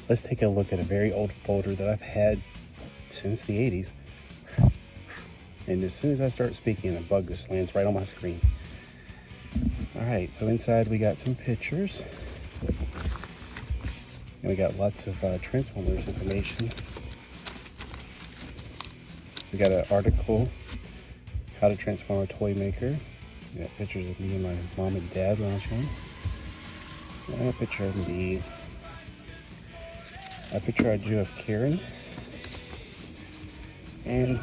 let's take a look at a very old folder that I've had since the 80s. And as soon as I start speaking, a bug just lands right on my screen. All right, so inside we got some pictures. And we got lots of Transformers information. We got an article, How to Transform a Toy Maker. We got pictures of me and my mom and dad when I was young. And a picture of me. A picture I drew of Karen. And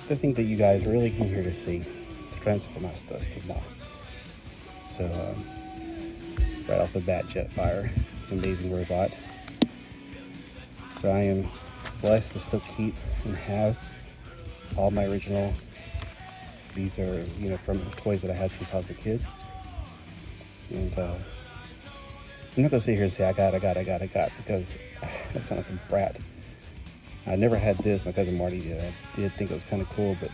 the thing that you guys really came here to see, Transformastas tomorrow. So, right off the bat, Jetfire, amazing robot. So I am blessed to still keep and have all my original. These are, from toys that I had since I was a kid. And I'm not gonna sit here and say I got, because I sound like a brat. I never had this. My cousin Marty did. I did think it was kind of cool, but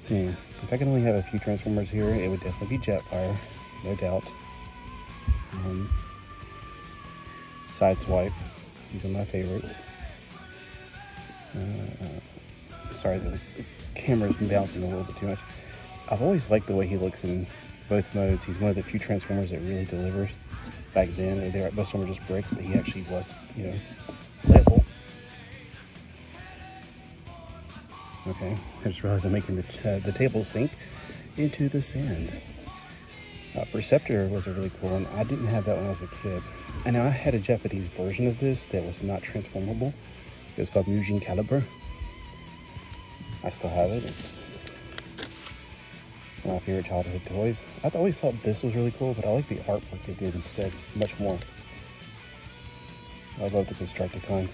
if I could only have a few Transformers here, it would definitely be Jetfire, no doubt. Sideswipe, these are my favorites. Sorry, the camera's been bouncing a little bit too much. I've always liked the way he looks in both modes. He's one of the few Transformers that really delivers. Back then, most of them were just bricks, but he actually was, playable. Okay, I just realized I'm making the table sink into the sand. Perceptor was a really cool one. I didn't have that when I was a kid. I know I had a Japanese version of this that was not transformable. It was called Mugen Caliber. I still have it. It's one of my favorite childhood toys. I've always thought this was really cool, but I like the artwork it did instead much more. I love the Constructicon.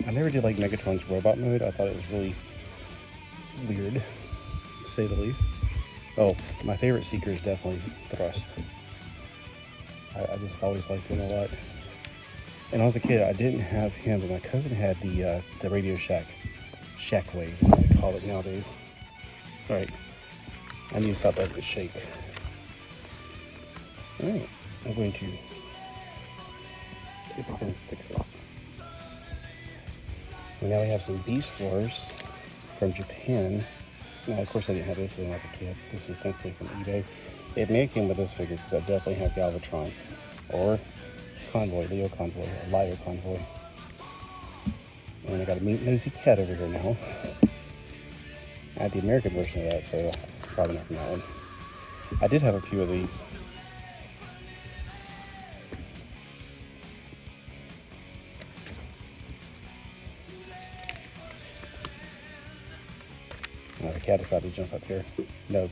I never did like Megatron's robot mode. I thought it was really weird, to say the least. Oh, my favorite Seeker is definitely Thrust. I just always liked him a lot. And when I was a kid, I didn't have him, but my cousin had the Radio Shack. Shackwave is what they call it nowadays. All right, I need to stop letting it shake. All right, I'm going to see if I can fix this. And now we have some Beast Wars from Japan. Now, of course, I didn't have this when I was a kid. This is thankfully from eBay. It may have came with this figure because I definitely have Galvatron or Convoy, Leo Convoy, or Liar Convoy. And I got a meat nosy cat over here now. I had the American version of that, so probably not from that one. I did have a few of these. The cat is about to jump up here. No.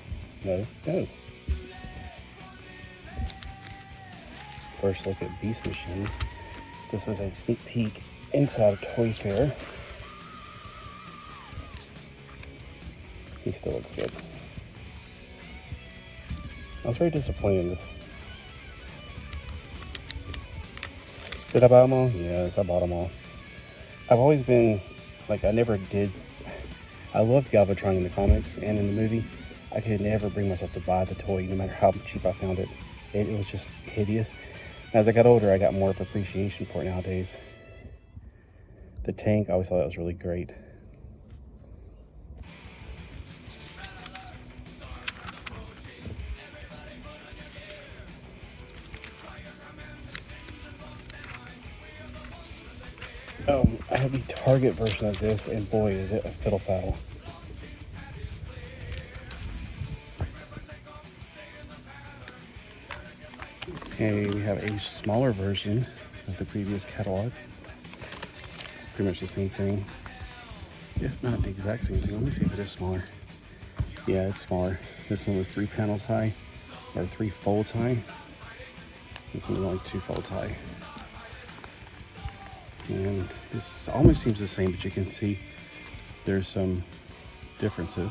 First look at Beast Machines. This was a sneak peek inside a Toy Fair. He still looks good. I was very disappointed in this. Did I buy them all? Yes, I bought them all. I've always been, I loved Galvatron in the comics and in the movie. I could never bring myself to buy the toy, no matter how cheap I found it. It was just hideous. As I got older, I got more of appreciation for it nowadays. The tank, I always thought that was really great. I have the Target version of this, and boy, is it a fiddle faddle. Okay, we have a smaller version of the previous catalog. Pretty much the same thing, if not the exact same thing. Let me see if it is smaller. Yeah, it's smaller. This one was 3 panels high, or 3 folds high. This one was only 2 folds high. And this almost seems the same, but you can see there's some differences.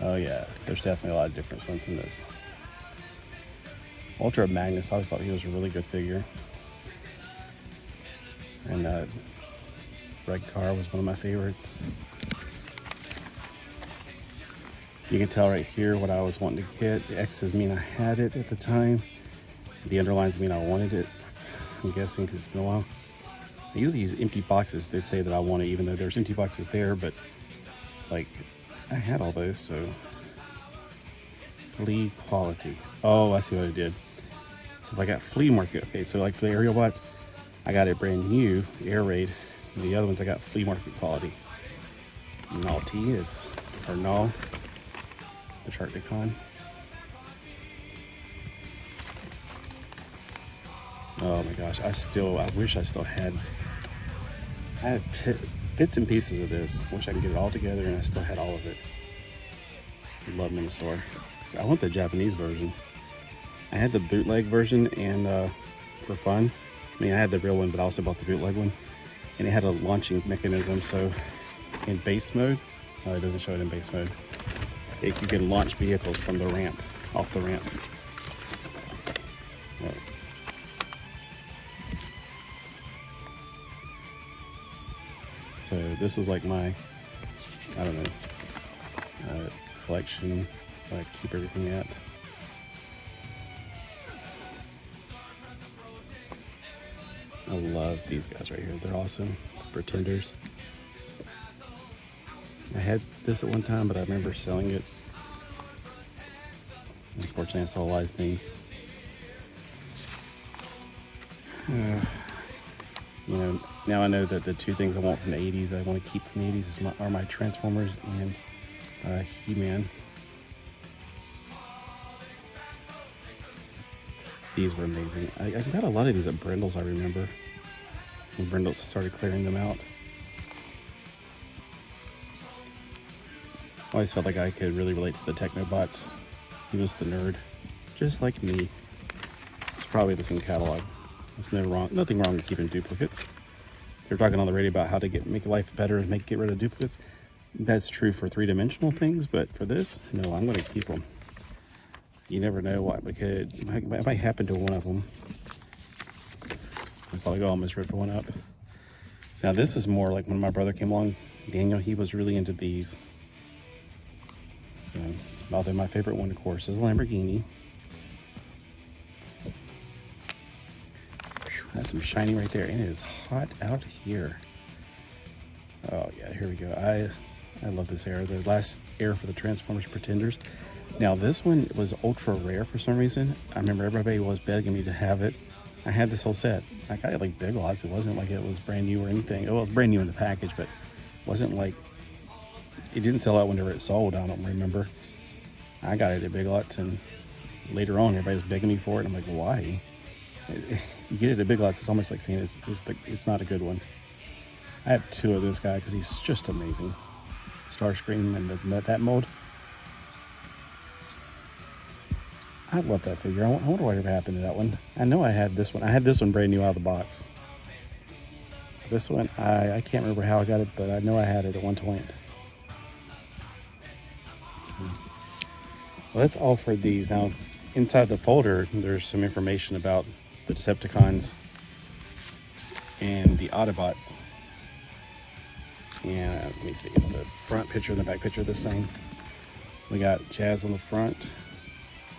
Oh yeah, there's definitely a lot of different ones in this. Ultra Magnus, I always thought he was a really good figure. And Red Car was one of my favorites. You can tell right here what I was wanting to get. The X's mean I had it at the time. The underlines mean I wanted it. I'm guessing because it's been a while. I usually use empty boxes. They'd say that I want it, even though there's empty boxes there, but like I had all those, so. Flea quality. Oh, I see what I did. So if I got flea market, okay, so like for the aerial bots, I got it brand new, air raid. And the other ones I got flea market quality. Naughty is, or Null, the Sharkticon. Oh my gosh, I wish I still had, I had bits and pieces of this. Wish I could get it all together and I still had all of it. Love Minosaur. I want the Japanese version. I had the bootleg version and for fun. I mean, I had the real one, but I also bought the bootleg one. And it had a launching mechanism, so in base mode, oh, it doesn't show it in base mode. You can launch vehicles from the ramp, off the ramp. Right. So this was like my, I don't know, collection I keep everything at. I love these guys right here. They're awesome. Pretenders. I had this at one time, but I remember selling it. Unfortunately, I saw a lot of things. You know, now I know that the two things I want from the 80s, I want to keep from the 80s are my Transformers and He-Man. These were amazing. I got a lot of these at Brindle's, I remember. When Brindle's started clearing them out. I always felt like I could really relate to the Technobots. He was the nerd, just like me. It's probably the same catalog. There's nothing wrong with keeping duplicates. They're talking on the radio about how to make life better and get rid of duplicates. That's true for three-dimensional things, but for this, no, I'm going to keep them. You never know what might happen to one of them. I'll probably almost rip one up. Now this is more like when my brother came along, Daniel, he was really into these. So, although my favorite one, of course, is a Lamborghini. That's some shiny right there, and it is hot out here. Oh yeah, here we go. I love this air. The last air for the Transformers Pretenders. Now this one was ultra rare for some reason. I remember everybody was begging me to have it. I had this whole set. I got it like Big Lots. It wasn't like it was brand new or anything. It was brand new in the package, but it wasn't like, it didn't sell out whenever it sold. I don't remember. I got it at Big Lots, and later on everybody was begging me for it. I'm like, why? You get it at Big Lots, it's almost like saying it's not a good one. I have two of this guy because he's just amazing. Starscream and that mold. I love that figure. I wonder what ever happened to that one. I know I had this one. I had this one brand new out of the box. This one, I can't remember how I got it, but I know I had it at one point. Well, that's all for these. Now, inside the folder, there's some information about the Decepticons and the Autobots. And let me see, is the front picture and the back picture the same? We got Jazz on the front,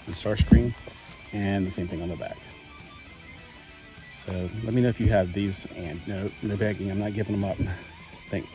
the Starscream, and the same thing on the back. So let me know if you have these, and no begging, I'm not giving them up. Thanks.